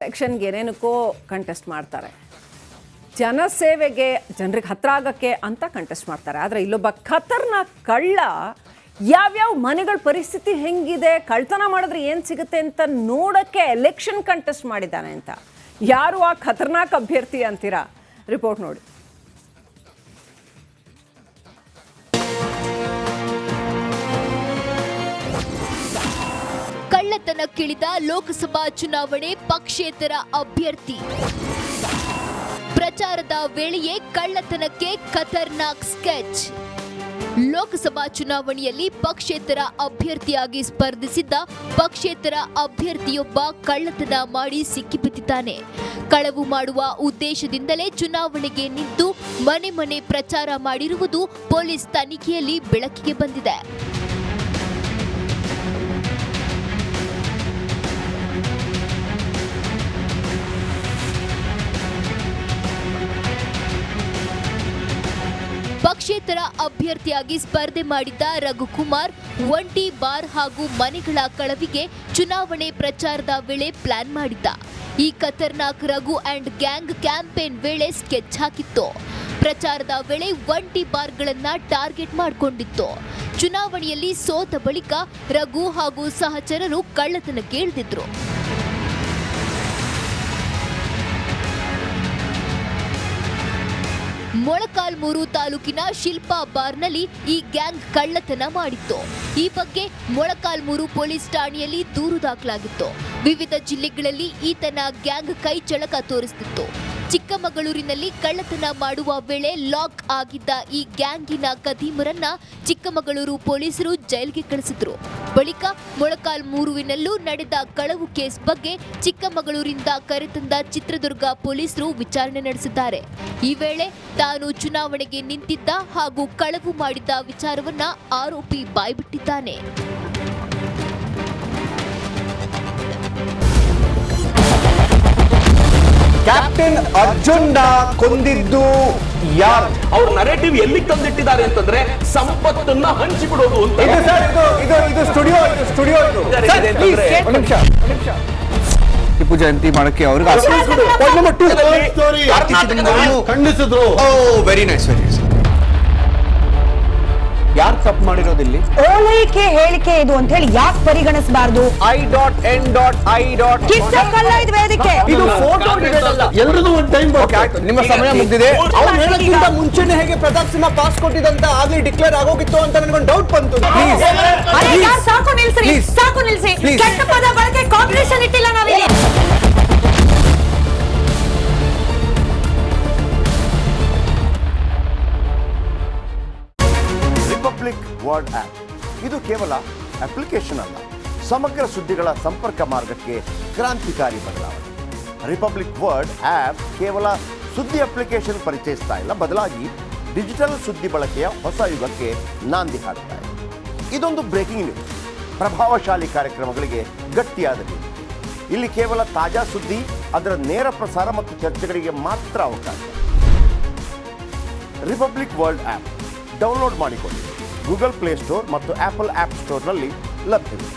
ಎಲೆಕ್ಷನ್ಗೆ ಏನೇನಕ್ಕೋ ಕಂಟೆಸ್ಟ್ ಮಾಡ್ತಾರೆ, ಜನಸೇವೆಗೆ ಜನರಿಗೆ ಹತ್ರ ಆಗೋಕ್ಕೆ ಅಂತ ಕಂಟೆಸ್ಟ್ ಮಾಡ್ತಾರೆ. ಆದರೆ ಇಲ್ಲೊಬ್ಬ ಖತರ್ನಾಕ್ ಕಳ್ಳ ಯಾವ್ಯಾವ ಮನೆಗಳ ಪರಿಸ್ಥಿತಿ ಹೆಂಗಿದೆ, ಕಳ್ತನ ಮಾಡಿದ್ರೆ ಏನು ಸಿಗುತ್ತೆ ಅಂತ ನೋಡೋಕ್ಕೆ ಎಲೆಕ್ಷನ್ ಕಂಟೆಸ್ಟ್ ಮಾಡಿದ್ದಾನೆ ಅಂತ. ಯಾರು ಆ ಖತರ್ನಾಕ್ ಅಭ್ಯರ್ಥಿ ಅಂತೀರಾ? ರಿಪೋರ್ಟ್ ನೋಡಿ. ಕಳ್ಳತನಕ್ಕಿಳಿದ ಲೋಕಸಭಾ ಚುನಾವಣೆ ಪಕ್ಷೇತರ ಅಭ್ಯರ್ಥಿ. ಪ್ರಚಾರದ ವೇಳೆಯೇ ಕಳ್ಳತನಕ್ಕೆ ಖತರ್ನಾಕ್ ಸ್ಕೆಚ್. ಲೋಕಸಭಾ ಚುನಾವಣೆಯಲ್ಲಿ ಪಕ್ಷೇತರ ಅಭ್ಯರ್ಥಿಯಾಗಿ ಸ್ಪರ್ಧಿಸಿದ್ದ ಪಕ್ಷೇತರ ಅಭ್ಯರ್ಥಿಯೊಬ್ಬ ಕಳ್ಳತನ ಮಾಡಿ ಸಿಕ್ಕಿಬಿದ್ದಿದ್ದಾನೆ. ಕಳವು ಮಾಡುವ ಉದ್ದೇಶದಿಂದಲೇ ಚುನಾವಣೆಗೆ ನಿಂತು ಮನೆ ಮನೆ ಪ್ರಚಾರ ಮಾಡಿರುವುದು ಪೊಲೀಸ್ ತನಿಖೆಯಲ್ಲಿ ಬೆಳಕಿಗೆ ಬಂದಿದೆ. ಪಕ್ಷೇತರ ಅಭ್ಯರ್ಥಿಯಾಗಿ ಸ್ಪರ್ಧೆ ಮಾಡಿದ್ದ ರಘುಕುಮಾರ್ ಒಂಟಿ ಬಾರ್ ಹಾಗೂ ಮನೆಗಳ ಕಳವಿಗೆ ಚುನಾವಣೆ ಪ್ರಚಾರದ ವೇಳೆ ಪ್ಲಾನ್ ಮಾಡಿದ್ದ. ಈ ಖತರ್ನಾಕ್ ರಘು ಅಂಡ್ ಗ್ಯಾಂಗ್ ಕ್ಯಾಂಪೇನ್ ವೇಳೆ ಸ್ಕೆಚ್ ಹಾಕಿತ್ತು. ಪ್ರಚಾರದ ವೇಳೆ ಒಂಟಿ ಬಾರ್ಗಳನ್ನ ಟಾರ್ಗೆಟ್ ಮಾಡಿಕೊಂಡಿತ್ತು. ಚುನಾವಣೆಯಲ್ಲಿ ಸೋತ ಬಳಿಕ ರಘು ಹಾಗೂ ಸಹಚರರು ಕಳ್ಳತನಕ್ಕೆ ಇಳಿದಿದ್ರು. ಮೊಳಕಾಲ್ಮೂರು ತಾಲೂಕಿನ ಶಿಲ್ಪಾ ಬಾರ್ನಲ್ಲಿ ಈ ಗ್ಯಾಂಗ್ ಕಳ್ಳತನ ಮಾಡಿತ್ತು. ಈ ಬಗ್ಗೆ ಮೊಳಕಾಲ್ಮೂರು ಪೊಲೀಸ್ ಠಾಣೆಯಲ್ಲಿ ದೂರು ದಾಖಲಾಗಿತ್ತು. ವಿವಿಧ ಜಿಲ್ಲೆಗಳಲ್ಲಿ ಈತನ ಗ್ಯಾಂಗ್ ಕೈ ಚಳಕ ತೋರಿಸುತ್ತಿತ್ತು. ಚಿಕ್ಕಮಗಳೂರಿನಲ್ಲಿ ಕಳ್ಳತನ ಮಾಡುವ ವೇಳೆ ಲಾಕ್ ಆಗಿದ್ದ ಈ ಗ್ಯಾಂಗಿನ ಕದೀಮರನ್ನ ಚಿಕ್ಕಮಗಳೂರು ಪೊಲೀಸರು ಜೈಲಿಗೆ ಕಳಿಸಿದ್ರು. ಬಳಿಕ ಮೊಳಕಾಲ್ಮೂರುವಿನಲ್ಲೂ ನಡೆದ ಕಳವು ಕೇಸ್ ಬಗ್ಗೆ ಚಿಕ್ಕಮಗಳೂರಿಂದ ಕರೆತಂದ ಚಿತ್ರದುರ್ಗ ಪೊಲೀಸರು ವಿಚಾರಣೆ ನಡೆಸಿದ್ದಾರೆ. ಈ ವೇಳೆ ತಾನು ಚುನಾವಣೆಗೆ ನಿಂತಿದ್ದ ಹಾಗೂ ಕಳವು ಮಾಡಿದ್ದ ವಿಚಾರವನ್ನ ಆರೋಪಿ ಬಾಯ್ಬಿಟ್ಟಿದ್ದಾನೆ. ಕ್ಯಾಪ್ಟನ್ ಅರ್ಜುನ್ ಕೊಂದಿದ್ದು ಯಾರು? ಅವ್ರ ನರೇಟಿವ್ ಎಲ್ಲಿ ತಂದಿಟ್ಟಿದ್ದಾರೆ ಅಂತಂದ್ರೆ ಸಂಪತ್ತನ್ನ ಹಂಚಿಬಿಡೋದು ಅಂತ. ಇದು ಸ್ಟುಡಿಯೋ ಟಿಪ್ಪು ಜಯಂತಿ ಮಾಡಕ್ಕೆ ಅವ್ರಿಗೆ ಖಂಡಿಸಿದ್ರು. Very nice. ಯಾರು ತಪ್ಪು ಮಾಡಿರೋದಿಲ್ಲಿ? ಓಲೈಕೆ ಹೇಳಿಕೆ ಇದು ಅಂತ ಹೇಳಿ ಯಾಕೆ ಪರಿಗಣಿಸಬಾರದು? ಇದು ಫೋಟೋ ಎಲ್ರಿಗೂ ಒಂದು ಟೈಮ್. ನಿಮ್ಮ ಸಮಯ ಮುಗಿದಿದೆ. ಅವ್ರು ಹೇಳೋಕ್ಕಿಂತ ಮುಂಚೆನೆ ಹೇಗೆ ಪ್ರತಾಪ್ ಸಿಂಹ ಪಾಸ್ ಕೊಟ್ಟಿದಂತ ಆಗ್ಲಿ ಡಿಕ್ಲೇರ್ ಆಗೋಗಿತ್ತು ಅಂತ ನನಗೊಂದು ಡೌಟ್ ಬಂತು. ಸಾಕು ನಿಲ್ಸಿ. ಕೆಟ್ಟ ಪದ ಬಳಕೆ ಕಾಂಪಿಟೇಷನ್ ಇಟ್ಟಿಲ್ಲ ನಾವಿಲ್ಲಿ. ರಿಪಬ್ಲಿಕ್ ವರ್ಡ್ ಆಪ್ ಇದು ಕೇವಲ ಅಪ್ಲಿಕೇಶನ್ ಅಲ್ಲ, ಸಮಗ್ರ ಸುದ್ದಿಗಳ ಸಂಪರ್ಕ ಮಾರ್ಗಕ್ಕೆ ಕ್ರಾಂತಿಕಾರಿ ಬದಲಾವಣೆ. ರಿಪಬ್ಲಿಕ್ ವರ್ಡ್ ಆಪ್ ಕೇವಲ ಸುದ್ದಿ ಅಪ್ಲಿಕೇಶನ್ ಪರಿಚಯಿಸ್ತಾ ಇಲ್ಲ, ಬದಲಾಗಿ ಡಿಜಿಟಲ್ ಸುದ್ದಿ ಬಳಕೆಯ ಹೊಸ ಯುಗಕ್ಕೆ ನಾಂದಿ ಹಾಡ್ತಾ ಇದೆ. ಇದೊಂದು ಬ್ರೇಕಿಂಗ್ ನ್ಯೂಸ್, ಪ್ರಭಾವಶಾಲಿ ಕಾರ್ಯಕ್ರಮಗಳಿಗೆ ಗಟ್ಟಿಯಾದ ನ್ಯೂಸ್. ಇಲ್ಲಿ ಕೇವಲ ತಾಜಾ ಸುದ್ದಿ, ಅದರ ನೇರ ಪ್ರಸಾರ ಮತ್ತು ಚರ್ಚೆಗಳಿಗೆ ಮಾತ್ರ ಅವಕಾಶ. ರಿಪಬ್ಲಿಕ್ ವರ್ಲ್ಡ್ ಆಪ್ ಡೌನ್ಲೋಡ್ ಮಾಡಿಕೊಳ್ಳಿ. ಗೂಗಲ್ ಪ್ಲೇ ಸ್ಟೋರ್ ಮತ್ತು ಆಪಲ್ ಆಪ್ ಸ್ಟೋರ್ನಲ್ಲಿ ಲಭ್ಯವಿದೆ.